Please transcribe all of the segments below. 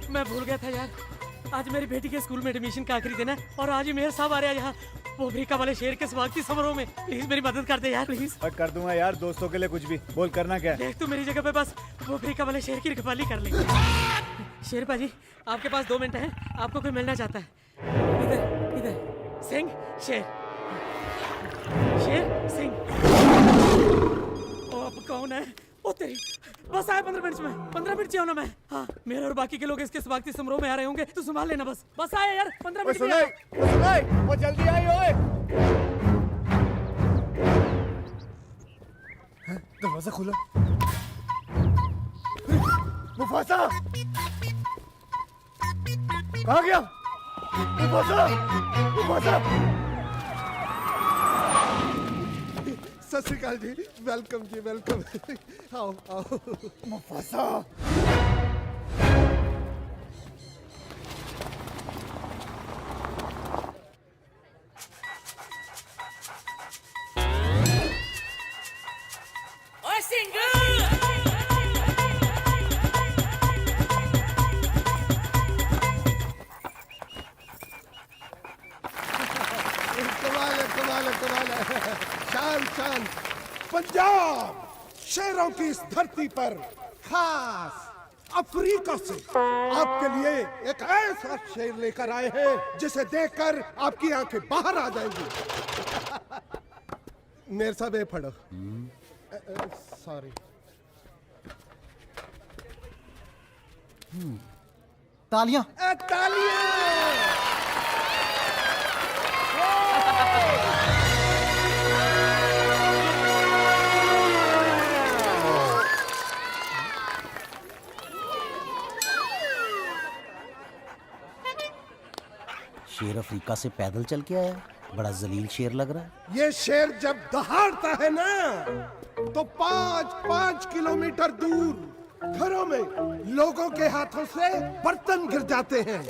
मैं भूल गया था यार, आज मेरी बेटी के स्कूल में एडमिशन का आखिरी दिन है और आज ही मेयर साहब आ रहे हैं यहाँ वो अफ्रीका वाले शेर के स्वागत समारोह में। प्लीज मेरी मदद कर दे यार, प्लीज। कर दूंगा यार, दोस्तों के लिए कुछ भी बोल। करना क्या है? देख तू मेरी जगह पे बस वो अफ्रीका वाले शेर की रखवाली कर ले। शेर पाजी आपके पास 2 मिनट है, आपको कोई मिलना चाहता है। इधर इधर सिंह शेर शेर सिंह। ओ अब कौन है? ओ तेरी बस आया 15 मिनट में, 15 मिनट चाहिए ना मैं। हाँ मेरे और बाकी के लोग इसके स्वागत समारोह में आ रहे होंगे, तू संभाल लेना बस आया यार 15 मिनट में। वो जल्दी आई ओए। दरवाजा खुला। मुफासा कहाँ गया? मुफासा सत श्री अकाल जी, वेलकम जी, वेलकम। आओ आओ। मुफासा शान पंजाब शेरों की इस धरती पर खास अफ्रीका से आपके लिए एक ऐसा शेर लेकर आए हैं जिसे देखकर आपकी आंखें बाहर आ जाएंगी। मेरे साहब ये पढ़ो। सॉरी। तालियां तालियां। शेर अफ्रीका से पैदल चल के आया, बड़ा जलील शेर लग रहा है। ये शेर जब दहाड़ता है ना तो 5-5 किलोमीटर दूर घरों में लोगों के हाथों से बर्तन गिर जाते हैं,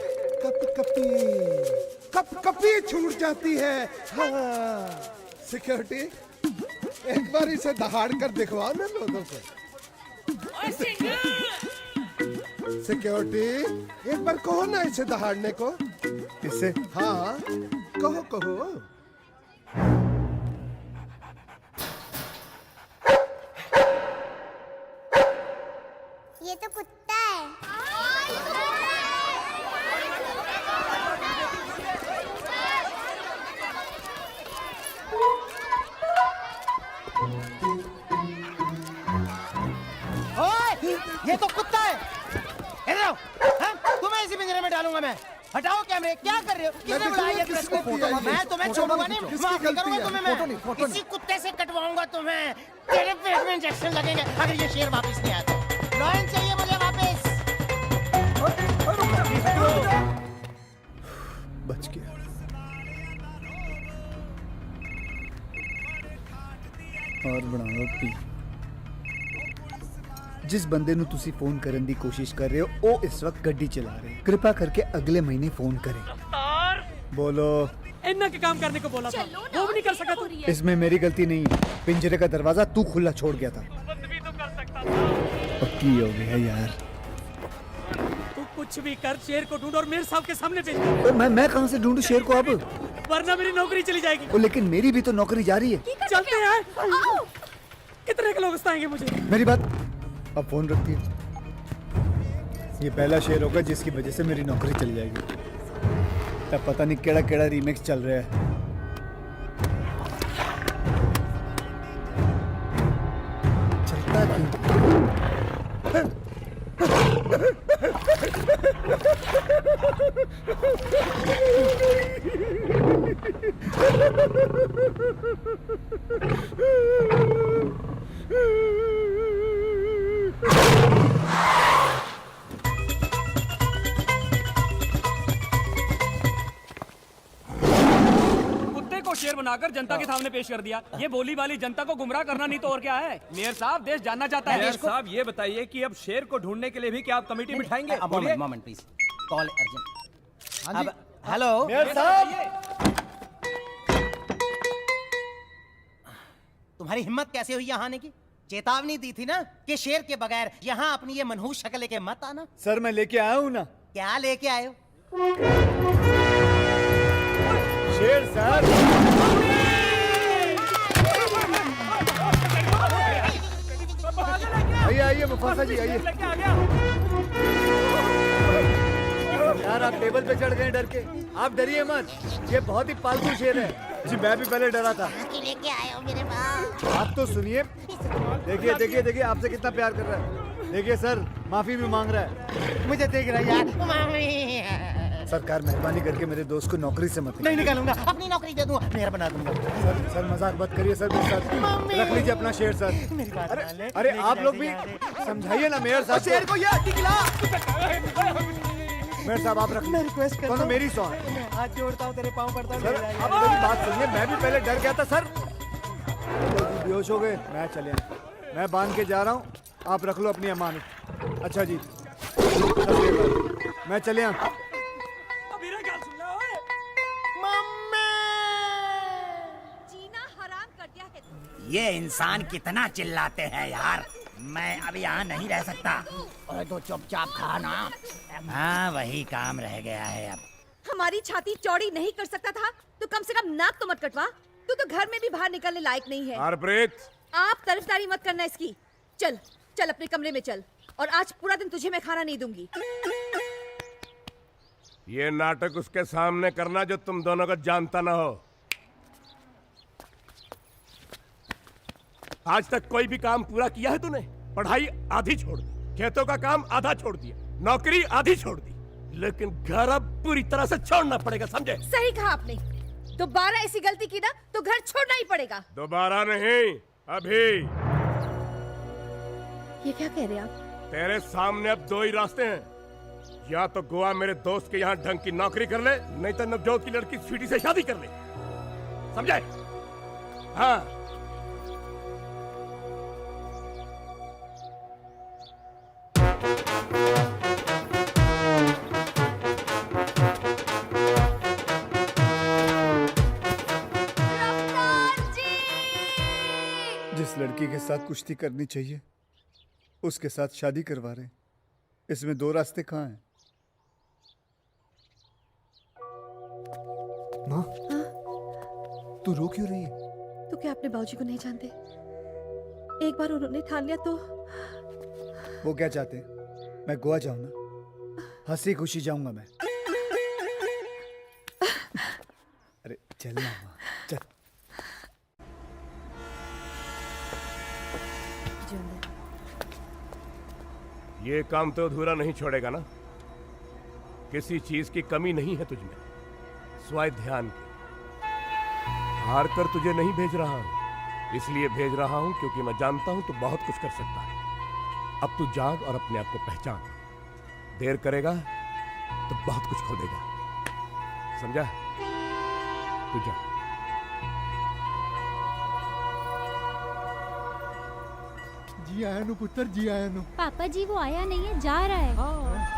कप कपी छूट जाती है। हाँ सिक्योरिटी एक बार इसे दहाड़ कर दिखवाओ ना लोगों को। सिक्योरिटी एक बार कहो ना इसे दहाड़ने को। इससे? हाँ कहो कहो। ये तो कुत्ता है। ओए, ये तो कुत्ता है। इधर आओ। तुम्हें इसी पिंजरे में डालूंगा मैं। हटाओ कैमरे, क्या कर रहे हो? किसने बुलाया ये प्रेस को? मैं तुम्हें छोड़ूंगा नहीं, माफ नहीं करूंगा तुम्हें मैं। इसी कुत्ते से कटवाऊंगा तुम्हें। तेरे पेट में इंजेक्शन लगेंगे अगर ये शेर वापस नहीं आता। लॉयन चाहिए मुझे वापस। बच गया। और बनाओ पी। जिस बंदे ਨੂੰ ਤੁਸੀਂ ਫੋਨ ਕਰਨ ਦੀ ਕੋशिश कर रहे हो ਉਹ इस वक्त ਗੱਡੀ चला रहे हैं। कृपा करके अगले महीने फोन करें। बोलो। इन्ना के काम करने को बोला था, वो भी नहीं कर सका तू। इसमें मेरी गलती नहीं है, पिंजरे का दरवाजा तू खुला छोड़ गया था। बंद भी तो कर सकता था। पक्की हो गया यार। तू कुछ भी कर, शेर को ढूंढ और मेरे साहब के सामने भेज। मैं कहाँ से ढूंढूं शेर को अब? वरना मेरी नौकरी चली जाएगी। लेकिन मेरी भी तो नौकरी जारी है। चलते हैं यार। कितने के लोग सताएंगे मुझे? मेरी बात अब फोन रखती है। ये पहला शेर होगा जिसकी वजह से मेरी नौकरी चली जाएगी। तब पता नहीं केड़ा केड़ा रीमेक्स चल रहा है। चलता क्यों? शेर बनाकर जनता के सामने पेश कर दिया। ये बोली वाली जनता को गुमराह करना नहीं तो और क्या है। मेयर साहब देश जानना चाहता है। मेयर साहब ये बताइए कि अब शेर को ढूंढने के लिए भी क्या आप कमेटी बिठाएंगे? Moment please, call urgent. अब हेलो मेयर साहब, तुम्हारी हिम्मत कैसे हुई यहाँ आने की? चेतावनी दी थी ना कि शेर के बगैर यहाँ अपनी ये मनहूस शक्ल लेके मत आना। सर मैं लेके आया हूँ ना। क्या लेके आए हो? शेर सर। आइए आइए मुफासा जी आइए। यार आप टेबल पे चढ़ गए डर के। आप डरिए मत, ये बहुत ही पालतू शेर है जी। मैं भी पहले डरा था। कि लेके आए हो मेरे पास। आप तो सुनिए। देखिए देखिए देखिए आपसे कितना प्यार कर रहा है। देखिए सर माफी भी मांग रहा है। मुझे देख रहा है यार। सरकार मेहरबानी करके मेरे दोस्त को नौकरी से मत नहीं निकालूंगा, अपनी नौकरी दे दूंगा, मेरा बना दूंगा। सर मजाक मत करिए सर मेरे साथ। रख लीजिए अपना शेर सर। मेरी बात मान ले। अरे आप लोग भी समझाइए ना मेयर साहब। शेर को ये हड्डी खिला। मेयर साहब आप रख मैं रिक्वेस्ट करता हूं, मेरी सॉन्ग। मैं हाथ जोड़ता हूँ, तेरे पाँव पड़ता हूँ। सर आप मेरी बात सुनिए, मैं भी पहले डर गया था सर। बेहोश हो गए। मैं चले, मैं बांध के जा रहा हूँ, आप रख लो अपनी अमानत। अच्छा जी मैं चले। जीना हराम कर दिया है तूने। ये इंसान कितना चिल्लाते हैं यार। मैं अब यहाँ नहीं रह सकता। और तो चुपचाप खाना। हाँ वही काम रह गया है अब। हमारी छाती चौड़ी नहीं कर सकता था तो कम से कम नाक तो मत कटवा। तू तो घर में भी बाहर निकलने लायक नहीं है। हरप्रीत, आप तरफदारी मत करना इसकी। चल चल अपने कमरे में चल, और आज पूरा दिन तुझे मैं खाना नहीं दूंगी। ये नाटक उसके सामने करना जो तुम दोनों को जानता ना हो। आज तक कोई भी काम पूरा किया है तूने? पढ़ाई आधी छोड़ दी, खेतों का काम आधा छोड़ दिया, नौकरी आधी छोड़ दी, लेकिन घर अब पूरी तरह से छोड़ना पड़ेगा, समझे? सही कहा आपने। दोबारा ऐसी गलती की ना तो घर छोड़ना ही पड़ेगा। दोबारा नहीं, अभी। ये क्या कह रहे हैं आप? तेरे सामने अब दो ही रास्ते हैं। या तो गोवा मेरे दोस्त के यहाँ ढंग की नौकरी कर ले, नहीं तो नवजोत की लड़की स्वीटी से शादी कर ले, समझे? हाँ। जिस लड़की के साथ कुश्ती करनी चाहिए उसके साथ शादी करवा रहे हैं। इसमें दो रास्ते कहाँ हैं? माँ, तू रो क्यों रही है? तो क्या अपने बाबूजी को नहीं जानते? एक बार उन्होंने ठान लिया तो। वो क्या चाहते हैं? मैं गोवा जाऊं ना, हंसी खुशी जाऊंगा मैं। अरे चल ना माँ, चल। ये काम तो अधूरा नहीं छोड़ेगा ना? किसी चीज की कमी नहीं है तुझमें, स्वाय ध्यान की। हार कर तुझे नहीं भेज रहा हूं, इसलिए भेज रहा हूं क्योंकि मैं जानता हूं तू बहुत कुछ कर सकता है। अब तू जाग और अपने आप को पहचान। देर करेगा तो बहुत कुछ खो देगा, समझा? तू जा। जी आया नु पुत्र, जी आया नु। पापा जी वो आया नहीं है, जा रहा है।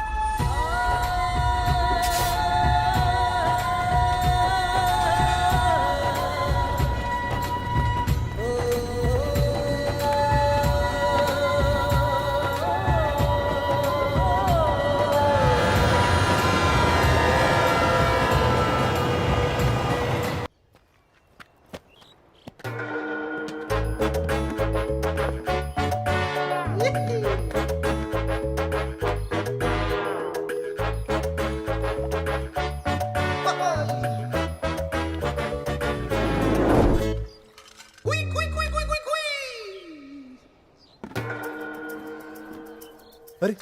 अरे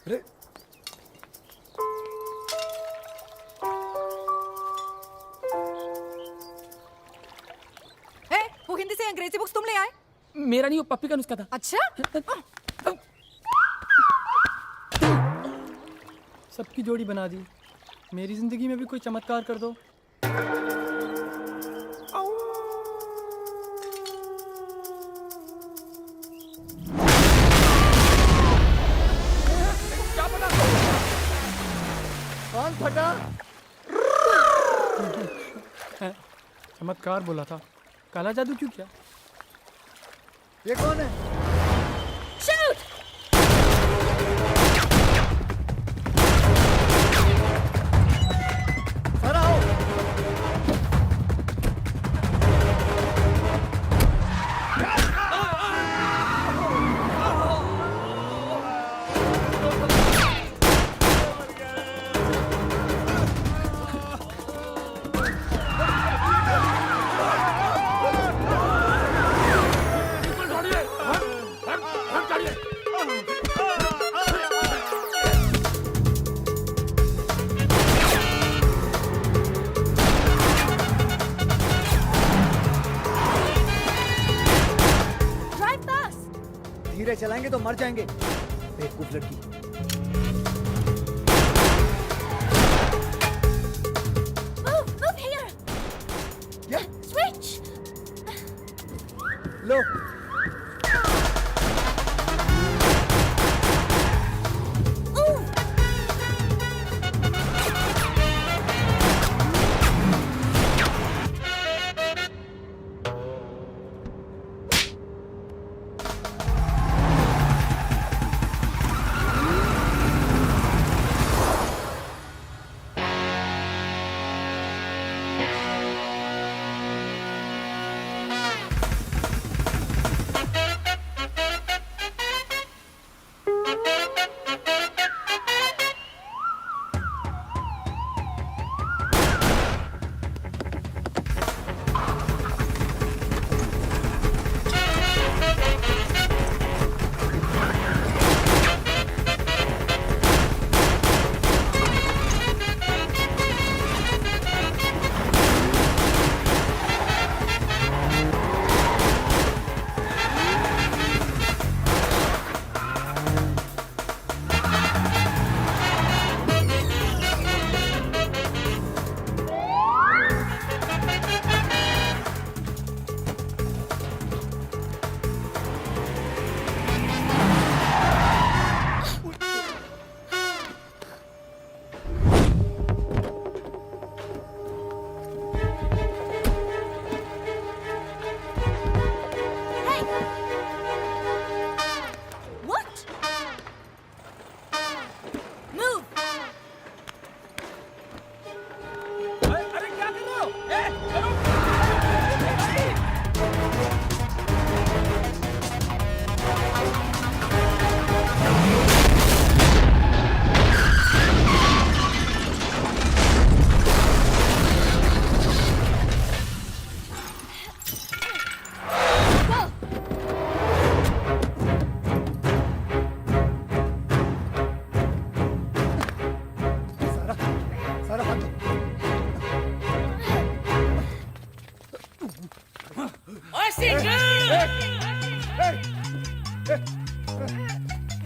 अरे वो हिंदी से अंग्रेजी बुक्स तुम ले आए? मेरा नहीं, वो पप्पी का नुस्खा था। अच्छा। सबकी जोड़ी बना दी। मेरी जिंदगी में भी कोई चमत्कार कर दो। कौन फटा? चमत्कार बोला था, काला जादू क्यों किया? ये कौन है? शूट! चलाएंगे तो मर जाएंगे। बेवकूफ लड़की। Move here. क्या? Switch. लो।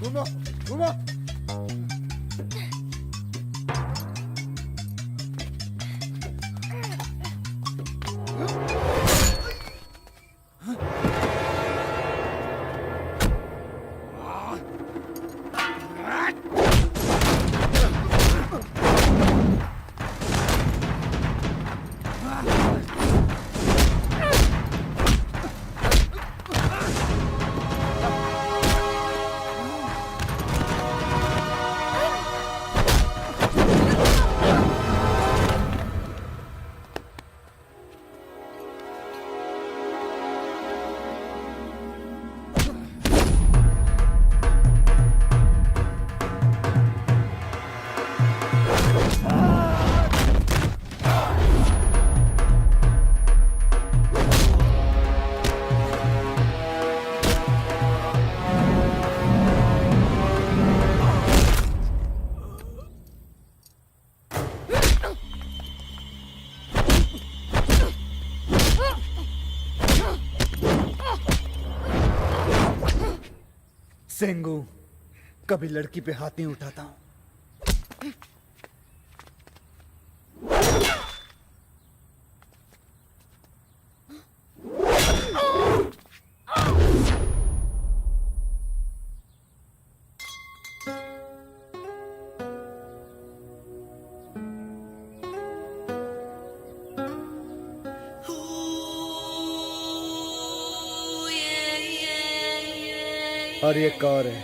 घूमो घूमो। सेंगू, कभी लड़की पे हाथ नहीं उठाता हूं। और ये कौर है,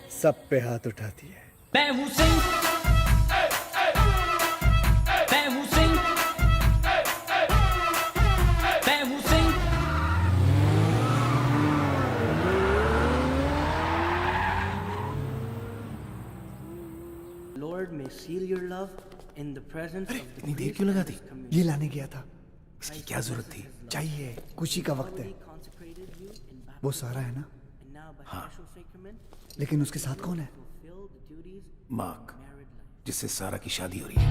सब पे हाथ उठाती है। मैं हूँ सिंह, मैं हूँ सिंह, मैं हूँ Singh. Lord may seal your love in the presence of the इतनी देर क्यों लगा दी? ये लाने गया था। इसकी क्या जरूरत थी? चाहिए, खुशी का वक्त है। वो सारा है ना? हाँ। लेकिन उसके साथ कौन है? मार्क, जिससे सारा की शादी हो रही है।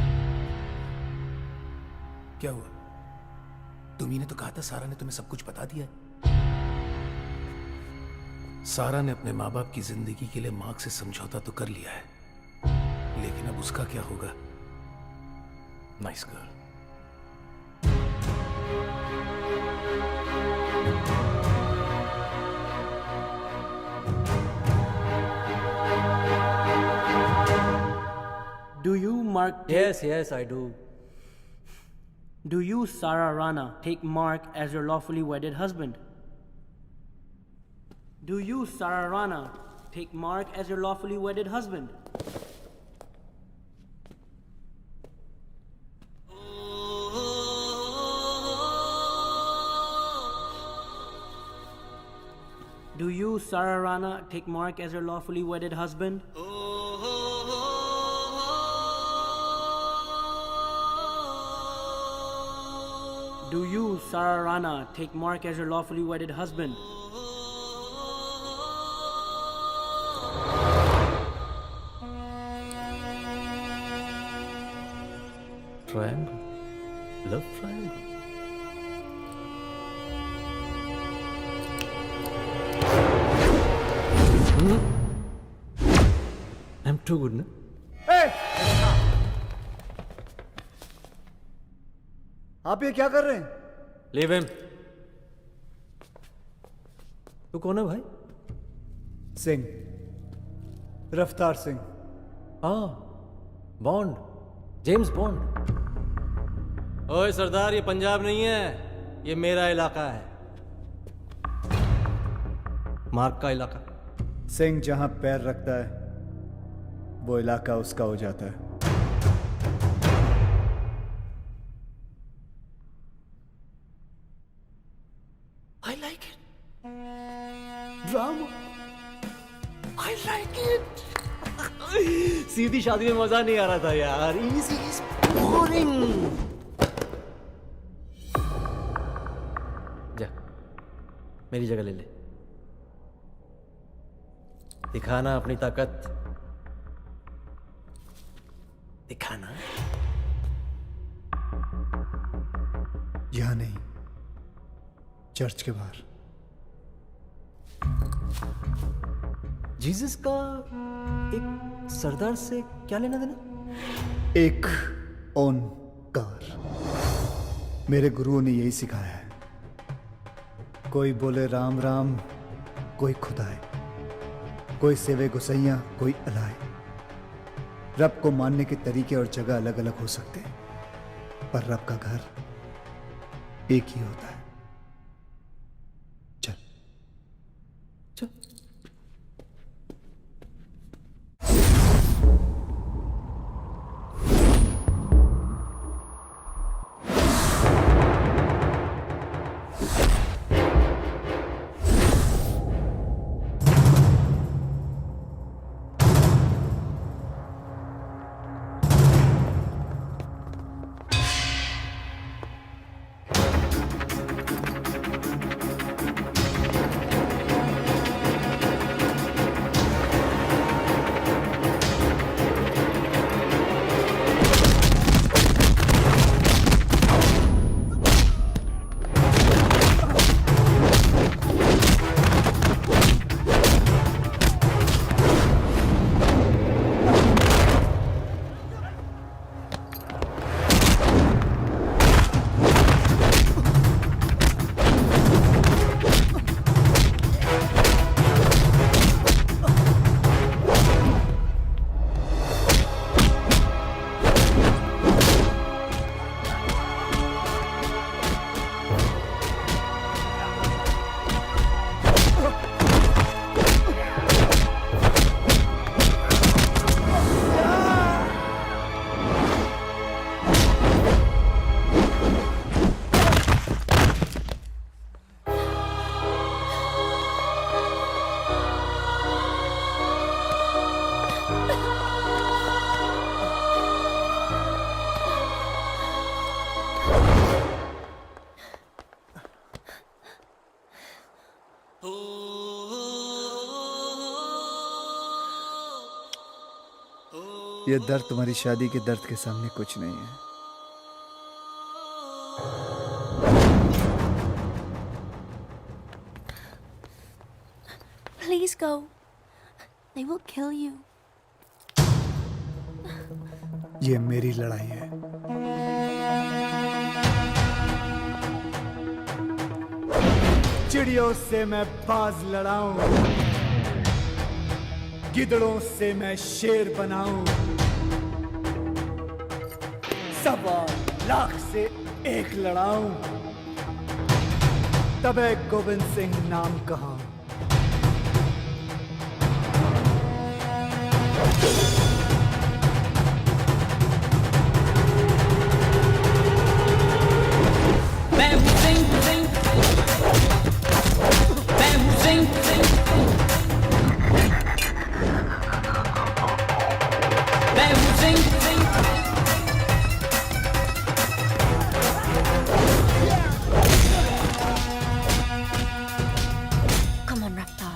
क्या हुआ? तुम्ही ने तो कहा था सारा ने तुम्हें सब कुछ बता दिया है। सारा ने अपने माँ बाप की जिंदगी के लिए मार्क से समझौता तो कर लिया है, लेकिन अब उसका क्या होगा? Nice girl. Do you, Mark? Yes, I do. Do you, Sarah Rana, take Mark as your lawfully wedded husband? Do you, Sarah Rana, take Mark as your lawfully wedded husband? Do you, Sarah Rana, take Mark as your lawfully wedded husband? Do you, Sarah Rana, take Mark as your lawfully wedded husband? Triangle. Love triangle. I'm too good, na? आप ये क्या कर रहे हैं? Leave him. तू कौन है भाई? सिंह, रफ्तार सिंह। हाँ, बॉन्ड, जेम्स बॉन्ड। ओए सरदार, ये पंजाब नहीं है, ये मेरा इलाका है, मार्क का इलाका। सिंह जहां पैर रखता है वो इलाका उसका हो जाता है। I like it. Drama. I like it. सीधी शादी में मजा नहीं आ रहा था यार। Easy is boring. जा, मेरी जगह ले ले। दिखाना अपनी ताकत। दिखाना। यहां नहीं, चर्च के बाहर। जीसस का एक सरदार से क्या लेना देना? एक ओन कार। मेरे गुरुओं ने यही सिखाया है। कोई बोले राम राम, कोई खुदाए, कोई सेवे गुसैया, कोई अलाए। रब को मानने के तरीके और जगह अलग अलग हो सकते हैं, पर रब का घर एक ही होता है। चल चल। ये दर्द तुम्हारी शादी के दर्द के सामने कुछ नहीं है। Please go. They will kill you. ये मेरी लड़ाई है। चिड़ियों से मैं बाज लड़ाऊं, गिदड़ों से मैं शेर बनाऊं, 1.25 से एक लड़ाऊं, तबे गोविंद सिंह नाम कहा। Come on, Raptor.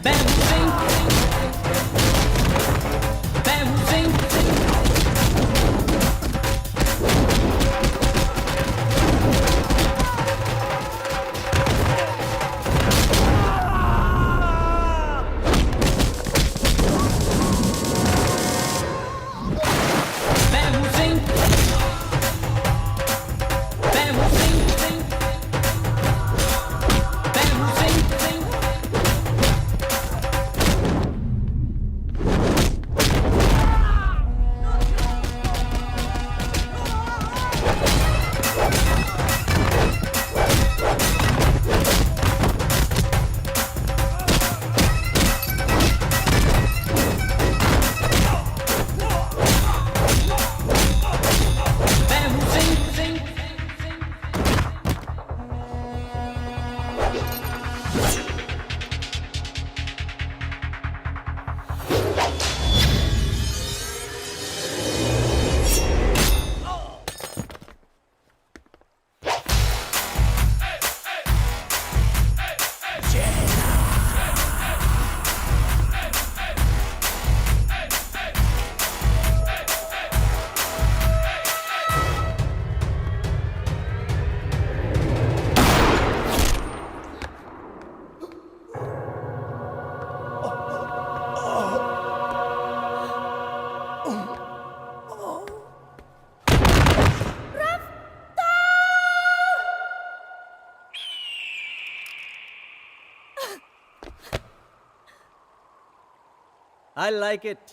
I like it.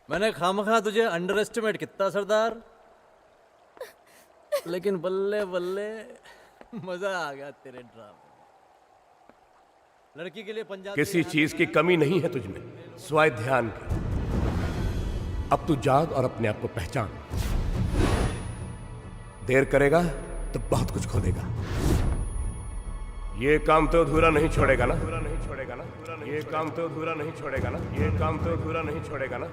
मैंने खामखा तुझे अंडर एस्टिमेट कितना सरदार, लेकिन बल्ले बल्ले मजा आ गया तेरे ड्रामे। लड़की के लिए पंजाब किसी चीज की कमी नहीं है तुझमें, स्वाय ध्यान की। अब तू जाग और अपने आप को पहचान। देर करेगा तो बहुत कुछ खो देगा। ये काम तो अधूरा नहीं छोड़ेगा ना, ये काम तो अधूरा नहीं छोड़ेगा ना, ये काम तो अधूरा नहीं छोड़ेगा ना,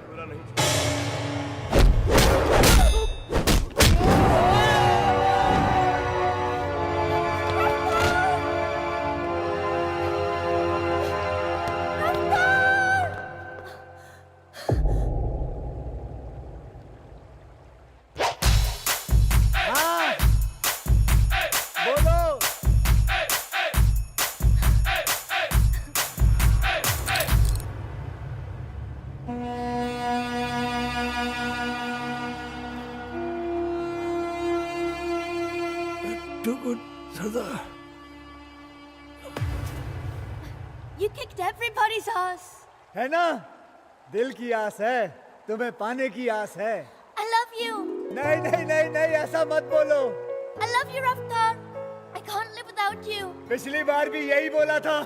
You kicked everybody's ass. है ना? दिल की आस है, तुम्हें पाने की आस है। I love you. नहीं नहीं नहीं नहीं, ऐसा मत बोलो। I love you, Raftar. I can't live without you. पिछली बार भी यही बोला था।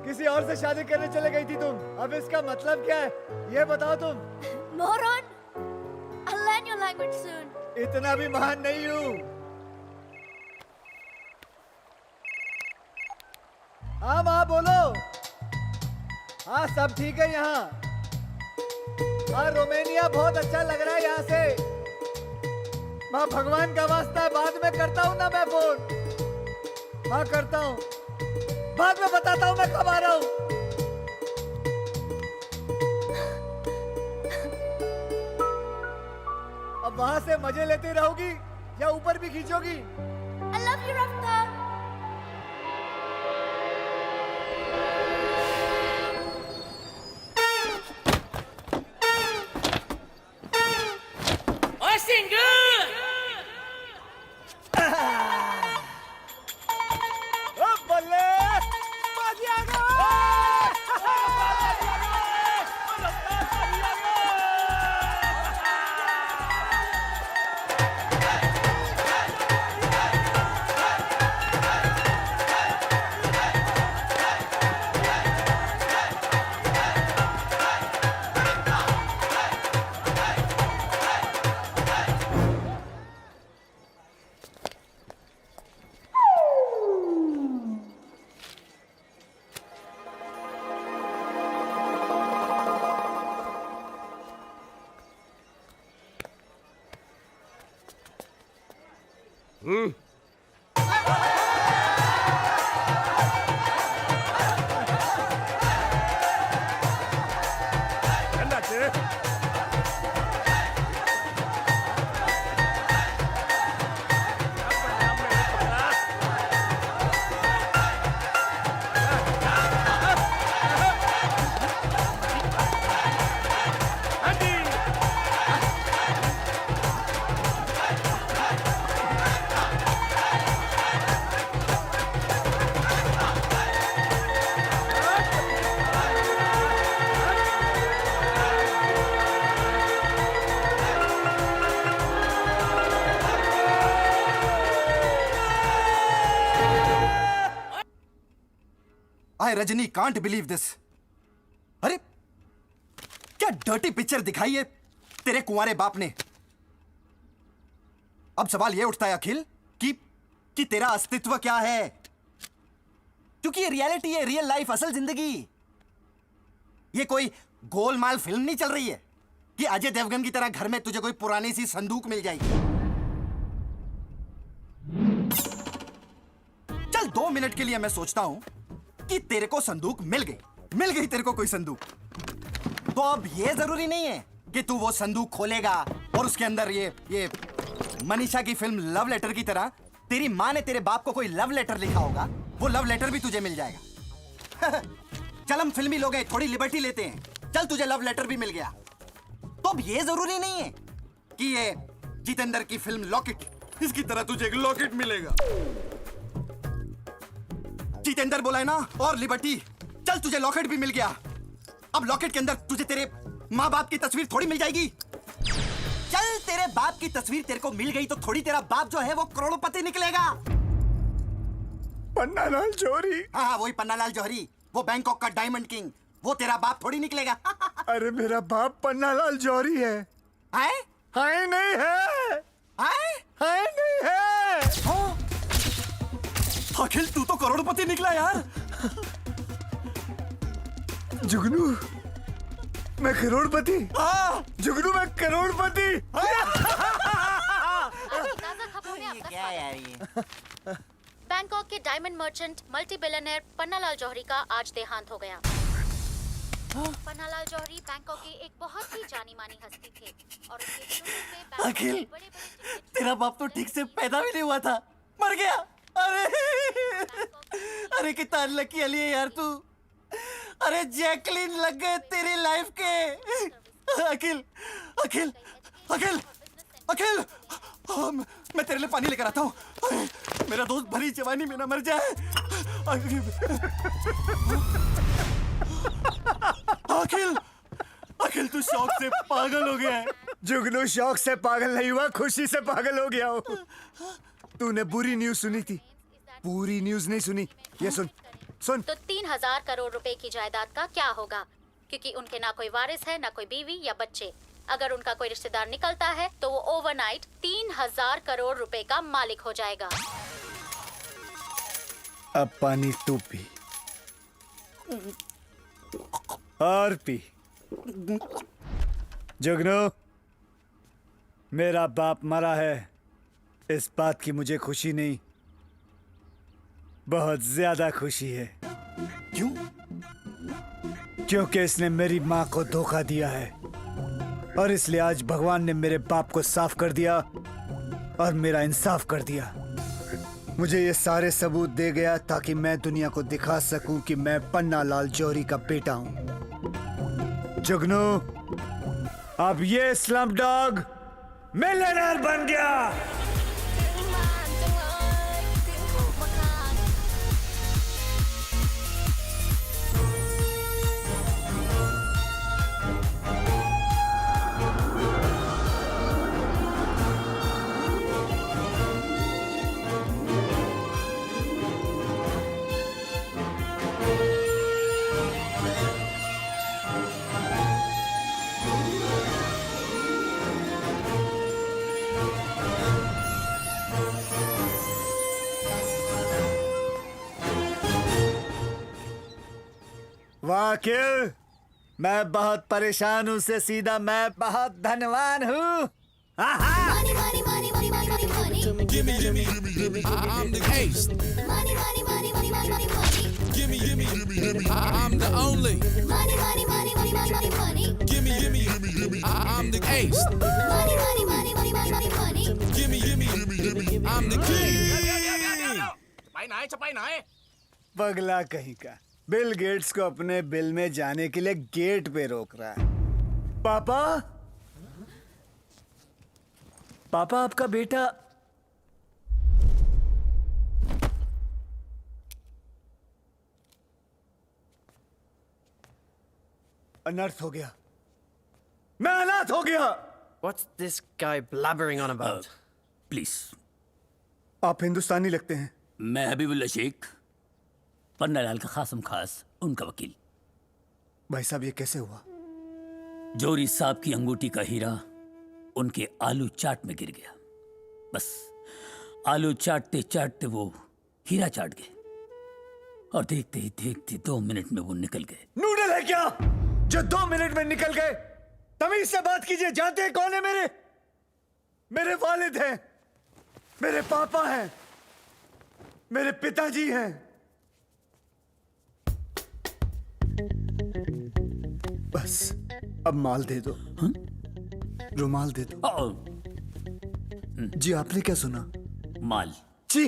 किसी और से शादी करने चले गई थी तुम। अब इसका मतलब क्या है? ये बताओ तुम। Moron. I'll learn your language soon. इतना भी महान नहीं हूँ। हाँ माँ बोलो। हाँ सब ठीक है यहाँ। हाँ रोमेनिया बहुत अच्छा लग रहा है यहाँ से। माँ भगवान का वास्ता है, बाद में करता हूँ ना मैं फोन। हाँ करता हूँ, बाद में बताता हूँ मैं कब आ रहा हूँ। अब वहां से मजे लेती रहोगी या ऊपर भी खींचोगी? I love you, Raftar. I Rajni can't believe this. अरे क्या डर्टी पिक्चर दिखाई है तेरे कुंवारे बाप ने। अब सवाल यह उठता है अखिल कि तेरा अस्तित्व क्या है, क्योंकि ये रियलिटी है, रियल लाइफ, असल जिंदगी। ये कोई गोलमाल फिल्म नहीं चल रही है कि अजय देवगन की तरह घर में तुझे कोई पुरानी सी संदूक मिल जाएगी। चल 2 मिनट के लिए मैं सोचता हूं कि तेरे को संदूक मिल गई तेरे को कोई संदूक, तो अब ये जरूरी नहीं है कि तू वो संदूक खोलेगा और उसके अंदर ये मनीषा की फिल्म लव लेटर की तरह तेरी माँ ने तेरे बाप को कोई लव लेटर लिखा होगा, वो लव लेटर भी तुझे मिल जाएगा। चल हम फिल्मी लोग हैं, थोड़ी लिबर्टी लेते हैं। चल तुझे लव लेटर भी मिल गया, तो अब ये जरूरी नहीं है कि ये जितेंद्र की फिल्म लॉकेट, इसकी तरह तुझे एक लॉकेट मिलेगा। जितेंद्र बोला है ना, और लिबर्टी। चल तुझे लॉकेट भी मिल गया, अब लॉकेट के अंदर तुझे तेरे माँ बाप की तस्वीर थोड़ी मिल जाएगी। चल तेरे बाप की तस्वीर तेरे को मिल गई तो थोड़ी तेरा बाप जो है वो करोड़पति निकलेगा। पन्नालाल जौहरी। हाँ वही पन्नालाल जौहरी, वो बैंकॉक का डायमंड किंग, वो तेरा बाप थोड़ी निकलेगा। अरे मेरा बाप पन्नालाल जौहरी है। हाय नहीं है। हाय नहीं है। अखिल तू तो करोड़पति निकला यार। जुगनू मैं करोड़पति। जुगनू मैं करोड़पति। क्या यार ये? बैंकॉक के diamond merchant multi billionaire Pannalal Jauhari का आज देहांत हो गया। पन्नालाल जौहरी बैंकॉक के एक बहुत ही जानी मानी हस्ती थे और उनके शुरू से बैंकॉक अखिल के बड़े-बड़े तेरा बाप तो ठीक से पैदा भी नहीं हुआ था, मर गया। अरे कितना लकी अली है यार तू। अरे जैकलिन लग गए तेरी लाइफ के। अखिल अखिल अखिल अखिल मैं तेरे लिए पानी लेकर आता हूँ। मेरा दोस्त भरी जवानी में ना मर जाए। अखिल अखिल तू शौक से पागल हो गया है। जुगनू शौक से पागल नहीं हुआ, खुशी से पागल हो गया हूँ। तूने बुरी न्यूज सुनी थी, पूरी न्यूज नहीं सुनी। ये सुन सुन। तो 3000 करोड़ रुपए की जायदाद का क्या होगा, क्योंकि उनके ना कोई वारिस है, ना कोई बीवी या बच्चे। अगर उनका कोई रिश्तेदार निकलता है तो वो ओवरनाइट 3000 करोड़ रुपए का मालिक हो जाएगा। अब पानी तू पी और पी। जुगनू मेरा बाप मरा है, इस बात की मुझे खुशी नहीं, बहुत ज्यादा खुशी है। क्यों? क्योंकि इसने मेरी माँ को धोखा दिया है और इसलिए आज भगवान ने मेरे बाप को साफ कर दिया और मेरा इंसाफ कर दिया। मुझे ये सारे सबूत दे गया ताकि मैं दुनिया को दिखा सकूं कि मैं पन्नालाल जौहरी का बेटा हूं। जुगनू अब ये स्लम डॉग मिलियनेयर बन गया। वाकिल मैं बहुत परेशान हूँ, से सीधा मैं बहुत धनवान हूँ। money. Give me, I'm the ace. Money, money, money, money, money, money, money. Give me, I'm the only. Money, money, money, money, money, money, money. Give me, I'm the ace. Money, money, money, money, money, money, money. Give me, I'm the king. पगला कहीं का Bill Gates को अपने bill में जाने के लिए gate पे रोक रहा है। पापा पापा आपका बेटा अनर्थ हो गया, मैं अनाथ हो गया। What's this guy blabbering on about? Please. आप हिंदुस्तानी लगते हैं। मैं हबीबुल्ला शेख, पन्नालाल का खासम खास उनका वकील। भाई साहब ये कैसे हुआ? जोरी साहब की अंगूठी का हीरा उनके आलू चाट में गिर गया। बस आलू चाटते चाटते वो हीरा चाट गए और देखते ही देखते 2 मिनट में वो निकल गए। नूडल है क्या जो 2 मिनट में निकल गए? तमीज से बात कीजिए। जानते हैं कौन है? मेरे वालिद हैं, मेरे पापा हैं, मेरे पिताजी हैं। बस अब माल दे दो। रुमाल दे दो। जी आपने क्या सुना? माल। जी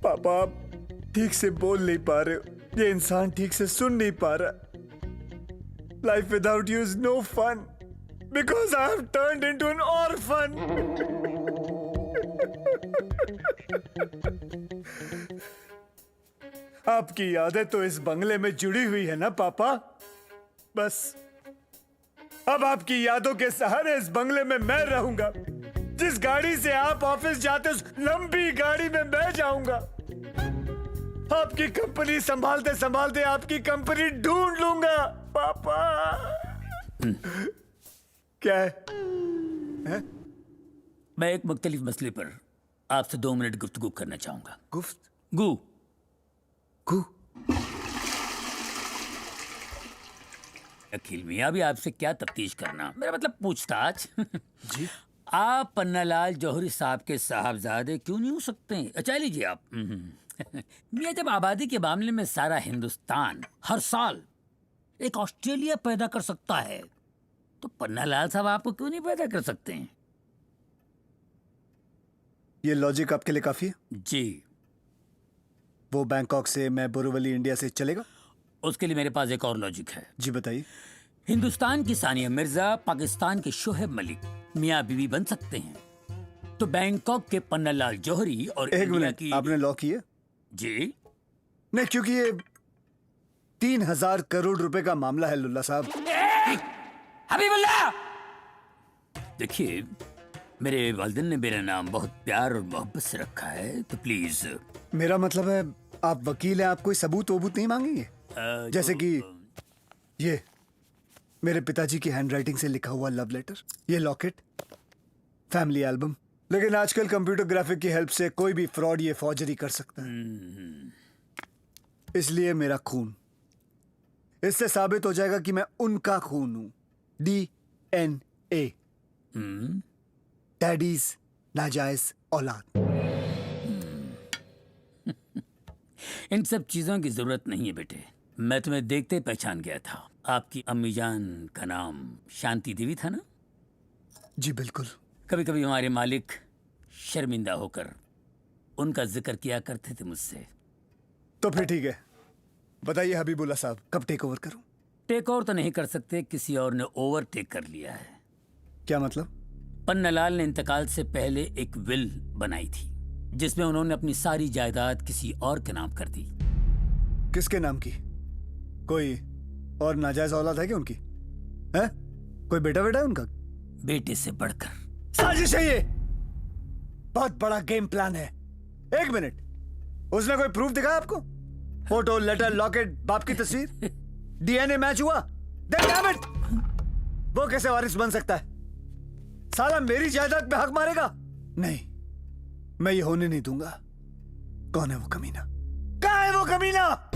पापा आप ठीक से बोल नहीं पा रहे हो, ये इंसान ठीक से सुन नहीं पा रहा। Life without you is no fun because I have turned into an orphan. आपकी यादें तो इस बंगले में जुड़ी हुई है ना पापा? बस अब आपकी यादों के सहारे इस बंगले में मैं रहूंगा। जिस गाड़ी से आप ऑफिस जाते उस लंबी गाड़ी में मैं जाऊंगा। आपकी कंपनी संभालते संभालते आपकी कंपनी ढूंढ लूंगा पापा। क्या है? मैं एक मुख्तलिफ मसले पर आपसे 2 मिनट गुफ्तगू करना चाहूंगा। गुफ्तगू? अखिल मियाँ भी आपसे क्या तफ्तीश करना, मेरा मतलब पूछताछ। जी आप पन्नालाल जौहरी साहब के साहबजादे क्यों नहीं हो सकते? अच्छा लीजिए आप। मियाँ जब आबादी के मामले में सारा हिंदुस्तान हर साल एक ऑस्ट्रेलिया पैदा कर सकता है तो पन्नालाल साहब आपको क्यों नहीं पैदा कर सकते हैं? ये लॉजिक आपके लिए काफी है? जी। वो बैंकॉक से, मैं बोरीवली इंडिया से चलेगा? उसके लिए मेरे पास एक और लॉजिक है। जी बताइए। हिंदुस्तान की सानिया मिर्जा पाकिस्तान के शोहेब मलिक मियाँ बीवी बन सकते हैं, तो बैंकॉक के पन्नालाल जौहरी और एक इंडिया मिनट, की। आपने लॉ किया? जी नहीं, क्योंकि ये 3000 करोड़ रुपए का मामला है लुल्ला साहब। हबीबुल्ला, देखिए मेरे वालिदैन ने मेरा नाम बहुत प्यार और मोहब्बत से रखा है, तो प्लीज। मेरा मतलब है आप वकील हैं, आप कोई सबूत वबूत नहीं मांगेंगे? जैसे कि ये मेरे पिताजी की हैंडराइटिंग से लिखा हुआ लव लेटर, ये लॉकेट, फैमिली एल्बम। लेकिन आजकल कंप्यूटर ग्राफिक की हेल्प से कोई भी फ्रॉड ये फॉर्जरी कर सकता है। इसलिए मेरा खून, इससे साबित हो जाएगा कि मैं उनका खून हूं। DNA, डैडीज नाजायज औलाद। इन सब चीजों की जरूरत नहीं है बेटे, मैं तुम्हें देखते पहचान गया था। आपकी अम्मी जान का नाम शांति देवी था ना? जी बिल्कुल। कभी कभी हमारे मालिक शर्मिंदा होकर उनका जिक्र किया करते थे मुझसे। तो फिर ठीक है, बताइए हबीबुल्ला साहब, कब टेक ओवर करूं? टेक ओवर तो नहीं कर सकते, किसी और ने ओवरटेक कर लिया है। क्या मतलब? पन्नालाल ने इंतकाल से पहले एक विल बनाई थी जिसमें उन्होंने अपनी सारी जायदाद किसी और के नाम कर दी। किसके नाम की? कोई और नाजायज औलाद है क्या उनकी? है कोई बेटा है उनका? बेटे से बढ़कर साजिश है ये, बहुत बड़ा गेम प्लान है। एक मिनट, उसने कोई प्रूफ दिखाया आपको? फोटो, लेटर, लॉकेट, बाप की तस्वीर, DNA मैच हुआ? Damn it! वो कैसे वारिस बन सकता है? साला मेरी जायदाद पे हक मारेगा? नहीं, मैं ये होने नहीं दूंगा। कौन है वो कमीना? कहाँ है वो कमीना?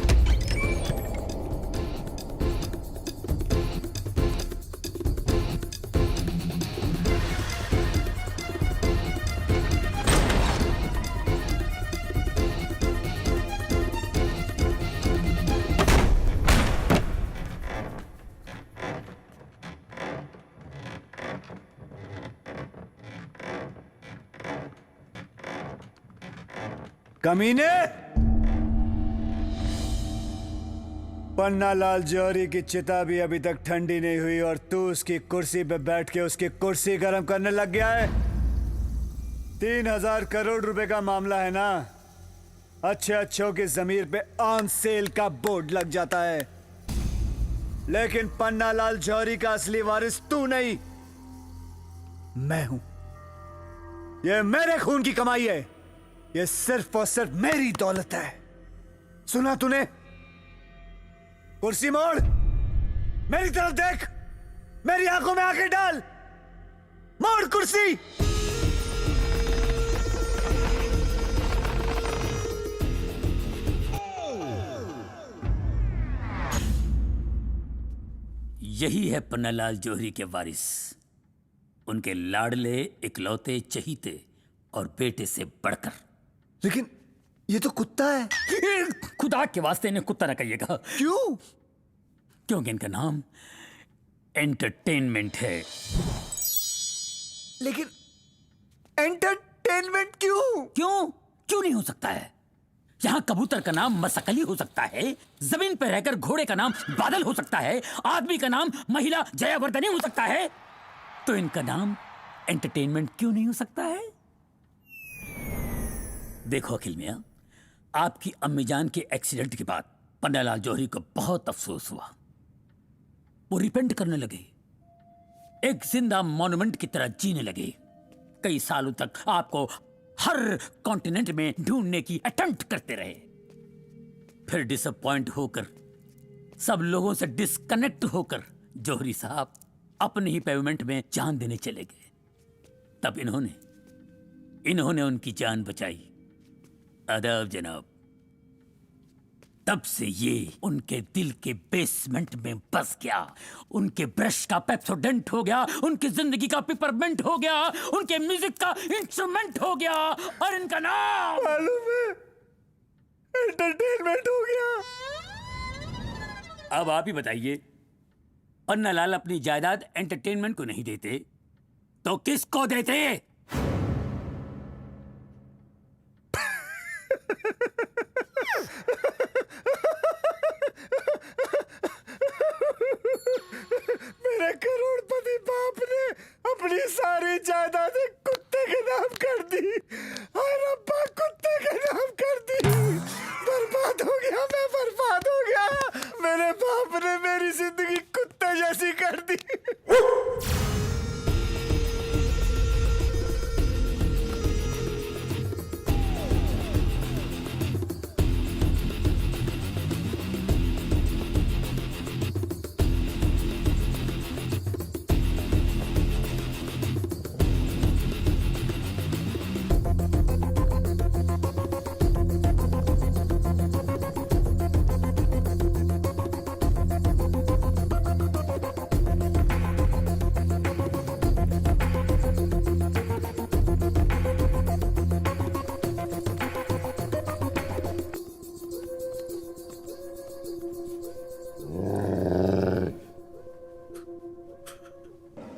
कमीने! पन्नालाल जौहरी की चिता भी अभी तक ठंडी नहीं हुई और तू उसकी कुर्सी पे बैठ के उसकी कुर्सी गर्म करने लग गया है। 3,000 करोड़ रुपए का मामला है ना। अच्छे अच्छों की जमीर पे ऑन सेल का बोर्ड लग जाता है, लेकिन पन्नालाल जौहरी का असली वारिस तू नहीं, मैं हूं। ये मेरे खून की कमाई है, ये सिर्फ और सिर्फ मेरी दौलत है। सुना तूने? कुर्सी मोड़, मेरी तरफ देख, मेरी आंखों में आंखें डाल, मोड़ कुर्सी। यही है पन्नालाल जौहरी के वारिस, उनके लाडले इकलौते चहीते और बेटे से बढ़कर। लेकिन ये तो कुत्ता है। खुदा के वास्ते इन्हें कुत्ता न कहिएगा। क्यों? क्योंकि इनका नाम एंटरटेनमेंट है। लेकिन एंटरटेनमेंट क्यों? क्यों नहीं हो सकता है? यहाँ कबूतर का नाम मसकली हो सकता है, जमीन पर रहकर घोड़े का नाम बादल हो सकता है, आदमी का नाम महिला जयावर्धनी हो सकता है, तो इनका नाम एंटरटेनमेंट क्यों नहीं हो सकता है? देखो अखिल मियां, आपकी अम्मीजान के एक्सीडेंट के बाद पन्नालाल जौहरी को बहुत अफसोस हुआ। वो रिपेंट करने लगे, एक जिंदा मॉन्यूमेंट की तरह जीने लगे। कई सालों तक आपको हर कॉन्टिनेंट में ढूंढने की अटेम्प्ट करते रहे, फिर डिसअपॉइंट होकर, सब लोगों से डिस्कनेक्ट होकर जौहरी साहब अपने ही पेमेंट में जान देने चले गए। तब इन्होंने उनकी जान बचाई। आदाब जनाब। तब से ये उनके दिल के बेसमेंट में बस गया, उनके ब्रश का पेप्सोडेंट हो गया, उनकी जिंदगी का पिपरमेंट हो गया, उनके म्यूजिक का इंस्ट्रूमेंट हो गया, और इनका नाम मालूम है, एंटरटेनमेंट हो गया। अब आप ही बताइए, पन्नालाल अपनी जायदाद एंटरटेनमेंट को नहीं देते तो किसको देते? मेरे करोड़पति बाप ने अपनी सारी जायदादें कुत्ते के नाम कर दी, और अब्बा कुत्ते के नाम कर दी। बर्बाद हो गया, मैं बर्बाद हो गया। मेरे बाप ने मेरी जिंदगी कुत्ते जैसी कर दी।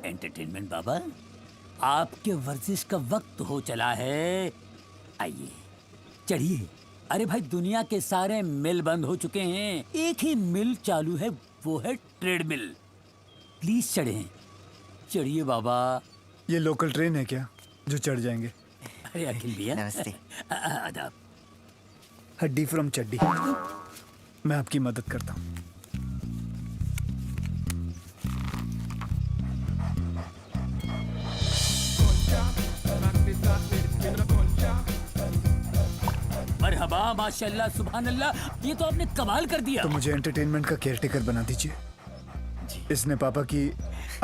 एंटरटेनमेंट बाबा, आपके वर्जिश का वक्त हो चला है। आइए चढ़िए। अरे भाई, दुनिया के सारे मिल बंद हो चुके हैं, एक ही मिल चालू है, वो है ट्रेडमिल। प्लीज चढ़िए बाबा। ये लोकल ट्रेन है क्या जो चढ़ जाएंगे? अरे अखिल भैया, नमस्ते। आदाब। हड्डी फ्रॉम चड्डी, मैं आपकी मदद करता हूँ। मरहबा, माशाल्लाह, सुभान अल्लाह, ये तो आपने कमाल कर दिया। तो मुझे एंटरटेनमेंट का केयरटेकर बना दीजिए। इसने पापा की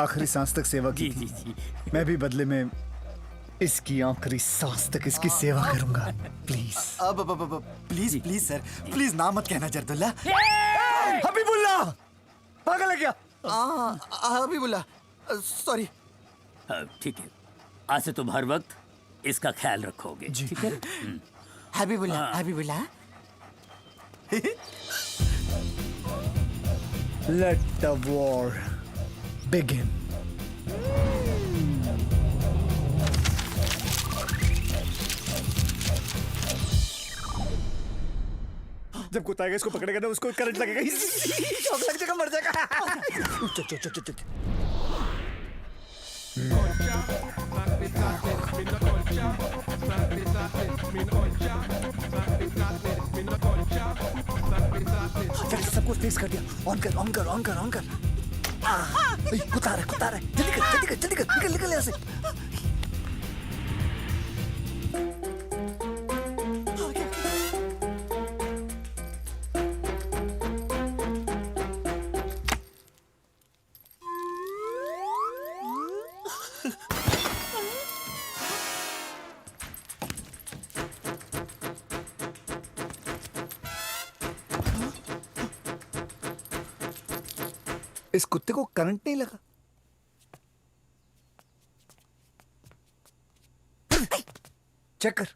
आखिरी सांस तक सेवा की थी। मैं भी बदले में इसकी आखिरी सांस तक इसकी सेवा करूंगा। प्लीज। अब प्लीज प्लीज सर, प्लीज ना मत कहना जरदुल्ला। हबीबुल्लाह पागल है क्या? हबीबुल्लाह, सॉरी। ठीक है, आज से तुम हर वक्त इसका ख्याल रखोगे, ठीक है? Habibullah. Let the war begin. जब कुत्ता आएगा इसको पकड़ेगा ना उसको करंट लगेगा, शॉक लग जाएगा, मर जाएगा। चल चल चल चल। सब कुछ फिक्स कर दिया। ऑन कर ऑन कर ऑन कर ऑन कर। कुत्ता आ रहा है, कुत्ता आ रहा है। जल्दी कर जल्दी कर जल्दी कर, निकल निकल यहाँ से। इस कुत्ते को करंट नहीं लगा। चेक कर।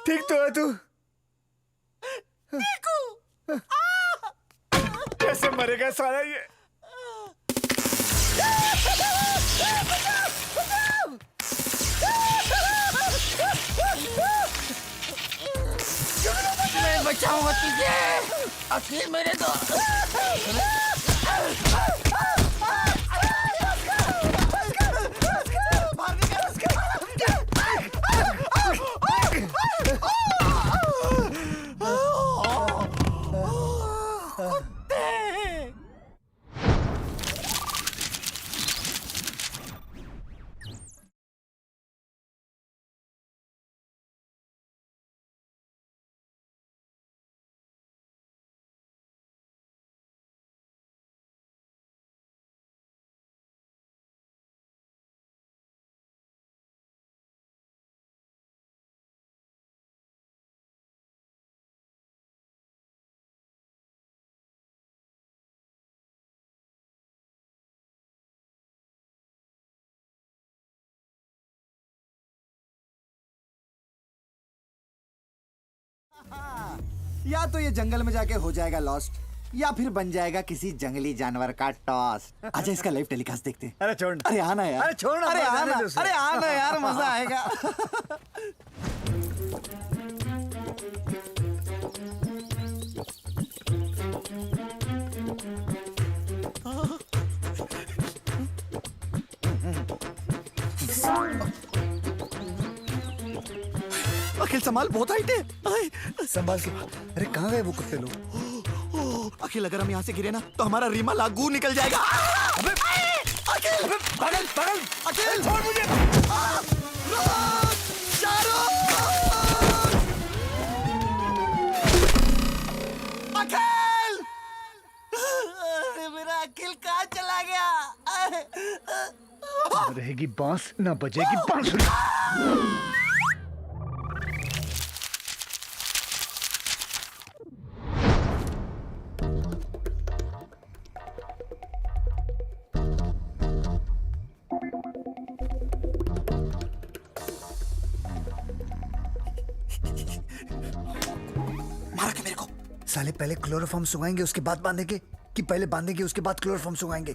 ठीक तो है तू? कैसे मरेगा साला ये? मैं बचाऊंगा तुझे, अखिल मेरे दो। या तो ये जंगल में जाके हो जाएगा लॉस्ट, या फिर बन जाएगा किसी जंगली जानवर का टॉस। अच्छा इसका लाइव टेलीकास्ट देखते हैं। अरे छोड़, अरे आना यार, अरे छोड़, अरे आना, अरे आना यार, मजा आएगा। अखिल संभाल, बहुत हाइट है। संभाल के। अरे कहाँ गए वो कुत्ते लोग? अखिल अगर हम यहाँ से गिरे ना तो हमारा रीमा लागू निकल जाएगा। अबे अखिल, अबे पागल पागल, अखिल छोड़ मुझे। अखिल, अरे मेरा अखिल कहाँ चला गया? रहेगी बांस ना बजेगी बांसुरी। साले पहले क्लोरोफॉर्म सुगाएंगे उसके बाद बांधेंगे, कि पहले बांधेंगे उसके बाद क्लोरोफॉर्म सुगाएंगे?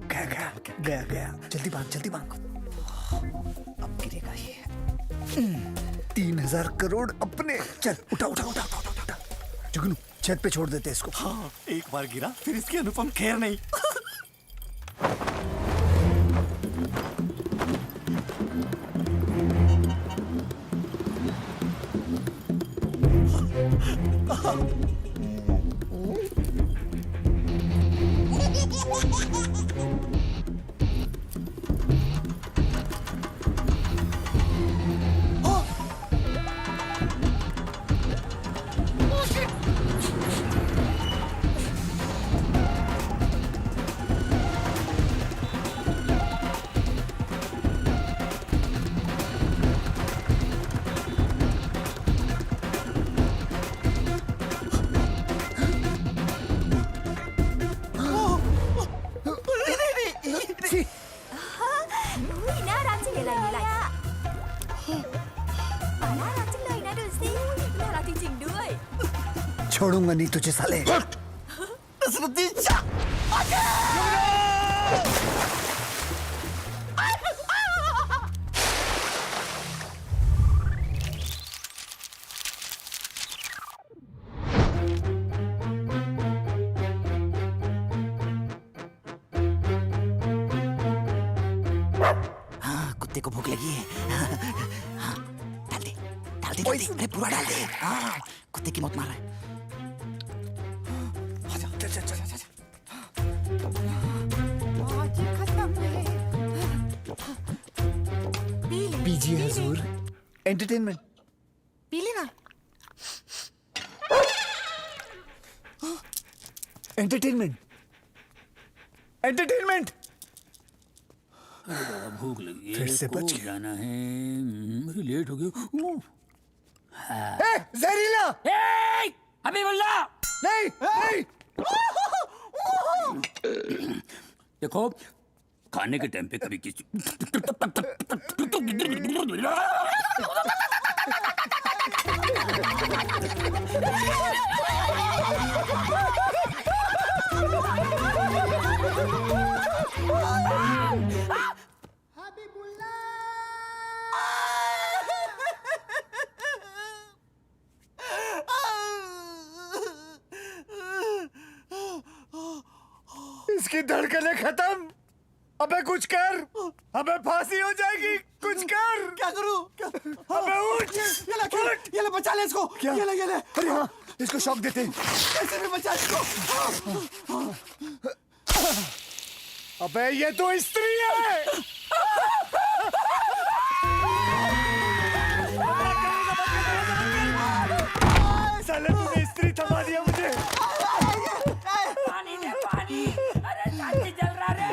गया गया गया गया, जल्दी बांध जल्दी बांध। अब गिरेगा ये। 3000 करोड़ अपने। चल उठा उठा उठा उठा उठा, उठा। जुगनू छत पे छोड़ देते इसको। हाँ, एक बार गिरा फिर इसकी अनुपम खेर नहीं। छोड़ूंगा नहीं तुझे साले। नसरुद्दीन शाह कुत्ते को भूख लगी है। हाँ, डाल दे जल्दी। अरे पूरा डाल दे। हाँ, कुत्ते की मौत मार रहा है। पीजिए हुजूर, एंटरटेनमेंट। पी लेना। Entertainment, entertainment. भूख लगी है, फिर से बच को जाना है। मुझे लेट हो गया। जहरीला। अभी बोलना नहीं। देखो, खाने के टाइम पे कभी किसी इसकी धड़कनें खत्म। अबे कुछ कर, अबे फांसी हो जाएगी। कुछ कर। क्या करूं? अबे उठ। ये ले बचा ले इसको। क्या? ये ले। अरे हाँ, इसको शॉक देते हैं। कैसे भी बचा इसको। अबे ये तो स्त्री है। साले तूने स्त्री थमा दिया मुझे। पानी दे पानी। अरे चाची जल रहा रे।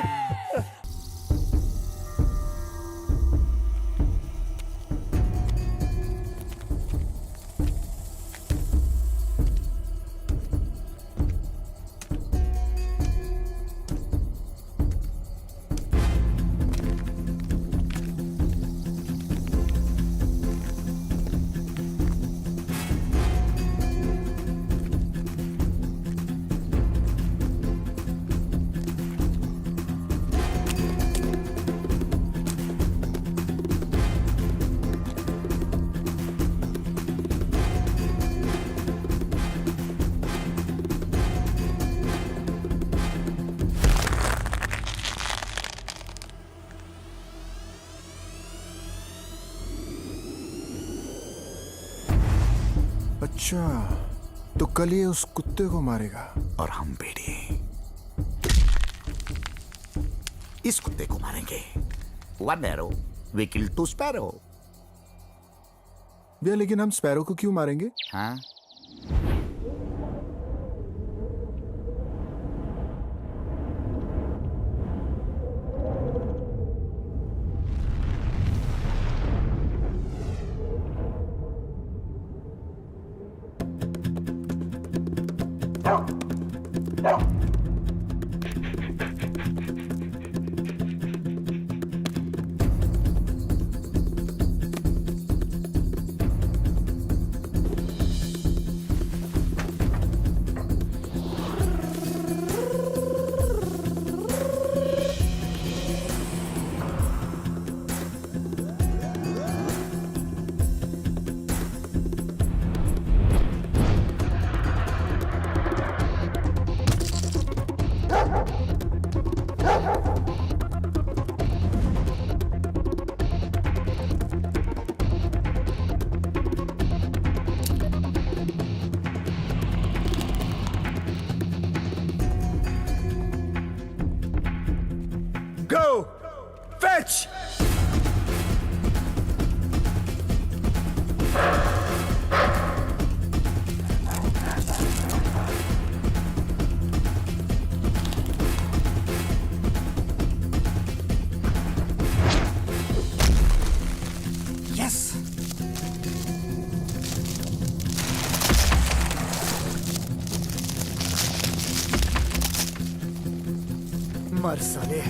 अच्छा, तो कल ये उस कुत्ते को मारेगा और हम बेटे इस कुत्ते को मारेंगे। One arrow we kill two sparrow. भैया लेकिन हम स्पैरो को क्यों मारेंगे? हाँ, Go! Fetch! yes. मर साले।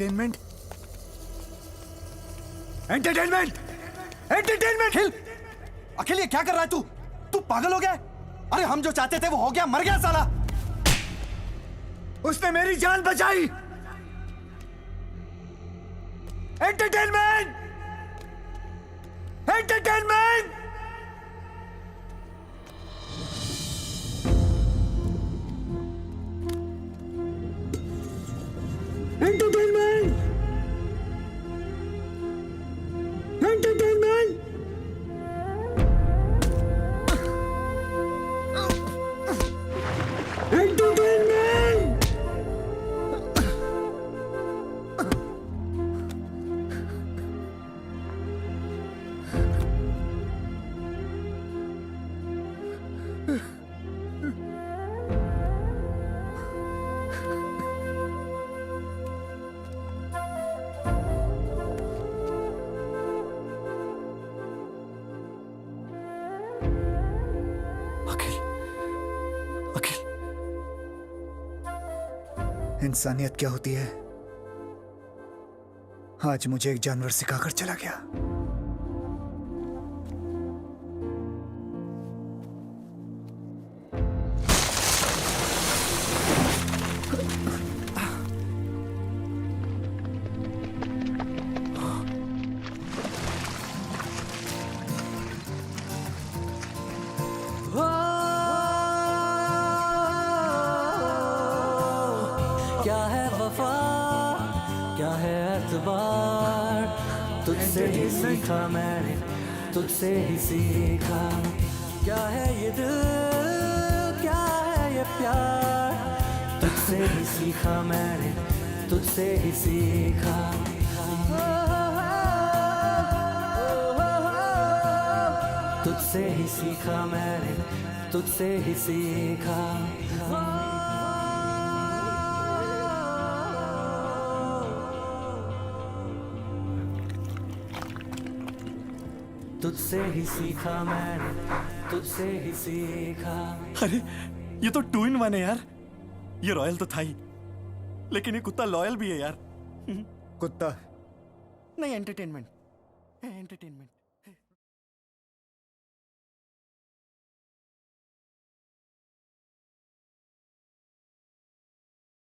Entertainment entertainment entertainment. Akhil, Akhil ये क्या कर रहा है तू? तू पागल हो गया? अरे हम जो चाहते थे वो हो गया, मर गया साला। उसने मेरी जान बचाई। Entertainment entertainment. Entertainment entertainment. Entertainment. इंसानियत क्या होती है आज मुझे एक जानवर सिखाकर चला गया। क्या है वफा, क्या है एतबार, तुझसे ही सीखा मैंने, तुझसे ही सीखा। क्या है ये दिल, क्या है ये प्यार, तुझसे ही सीखा मैंने, तुझसे ही सीखा। तुझसे ही सीखा मैंने, तुझसे ही सीखा। तुझसे ही सीखा मैंने, तुझसे ही सीखा। अरे ये तो 2 in 1 है यार। ये रॉयल तो था ही, लेकिन ये कुत्ता लॉयल भी है यार। कुत्ता नहीं, एंटरटेनमेंट एंटरटेनमेंट।